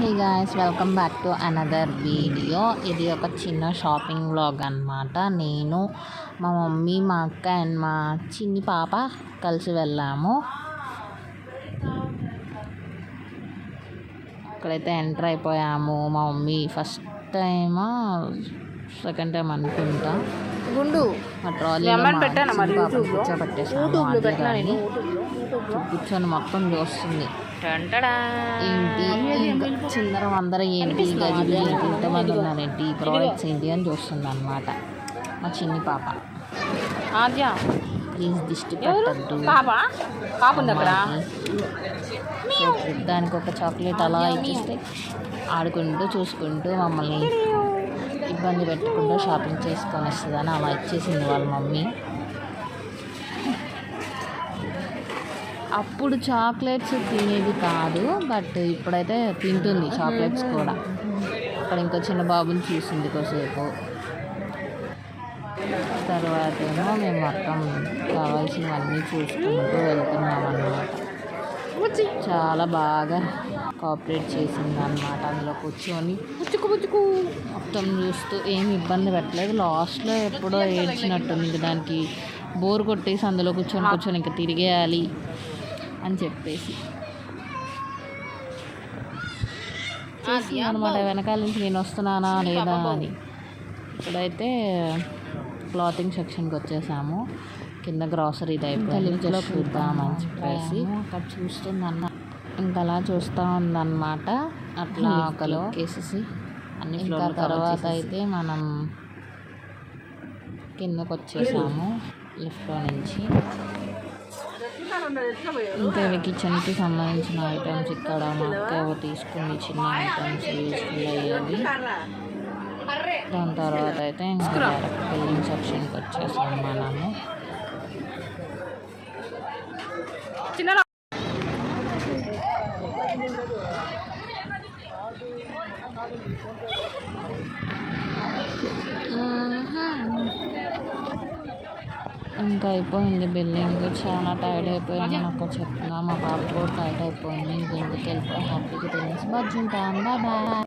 Hey guys, welcome back to another video. ఇది ఒక చిన్న షాపింగ్ వ్లాగ్ అనమాట. నేను, మా మమ్మీ, మా అక్క అండ్ మా చిన్ని పాప కలిసి వెళ్ళాము. ఇక్కడైతే ఎంటర్ అయిపోయాము. మా మమ్మీ ఫస్ట్ టైమా సెకండ్ టైం అనుకుంటా గుండు మా ట్రాలీలో కూర్చోబెట్టేసాము. కూర్చొని మొత్తం చూస్తుంది. ఏంటి చిందరం అందరూ ఏంటి గదిలు ఏంటి ఇంతమంది ఉన్నారేంటి ప్రోడక్ట్స్ ఏంటి అని చూస్తుంది అనమాట మా చిన్ని పాప. ప్లీజ్ దిష్టి పెట్టద్దు. దానికి ఒక చాక్లెట్ అలా ఇచ్చేస్తే ఆడుకుంటూ చూసుకుంటూ మమ్మల్ని ఇబ్బంది పెట్టుకుంటూ షాపింగ్ చేసుకొని వస్తుందని అలా ఇచ్చేసింది వాళ్ళ మమ్మీ. అప్పుడు చాక్లెట్స్ తినేది కాదు, బట్ ఇప్పుడైతే తింటుంది చాక్లెట్స్ కూడా. అక్కడ ఇంకో చిన్న బాబుని చూసింది కొద్దిసేపు. తర్వాత ఏమో మేము మొత్తం కావాల్సినవన్నీ చూసుకుంటూ వెళ్తున్నాం అన్నమాట. చాలా బాగా కోఆపరేట్ చేసింది అన్నమాట. అందులో కూర్చొని మొత్తం చూస్తూ ఏమి ఇబ్బంది పెట్టలేదు. లాస్ట్లో ఎప్పుడో ఏడ్చినట్టుంది. ఇంక దానికి బోర్ కొట్టేసి అందులో కూర్చొని ఇంకా తిరిగేయాలి అని చెప్పేసి అనమాట. వెనకాల నుంచి నేను వస్తున్నానా లేదా అని. ఇప్పుడైతే క్లాతింగ్ సెక్షన్కి వచ్చేసాము. కింద గ్రాసరీది అయిపోయింది. జస్ట్ చూద్దామని చెప్పేసి అక్కడ చూస్తుందన్న ఇంకా అలా చూస్తూ ఉందన్నమాట. అట్లా ఒక లుక్ వేసేసి అన్ని ఫ్లోర్. తర్వాత అయితే మనం కిందకు వచ్చేసాము లిఫ్ట్లో నుంచి. ఇంకా ఇవి కిచెన్కి సంబంధించిన ఐటమ్స్ ఇక్కడ మా అక్క తీసుకుని చిన్న ఐటమ్స్ యూస్ఫుల్ అయ్యేవి. దాని తర్వాత అయితే ఇంకా డైరెక్ట్ బిల్లింగ్ సెక్షన్కి వచ్చేసాము మనము. ఇంకా అయిపోయింది బిల్లింగ్. చాలా టైర్డ్ అయిపోయింది. నాకు చెప్తున్నా మా పాప కూడా టైర్డ్ అయిపోయింది. ఇంటికి వెళ్ళిపోయి హ్యాపీగా తినేసి బజ్జుంటాను. Bye bye.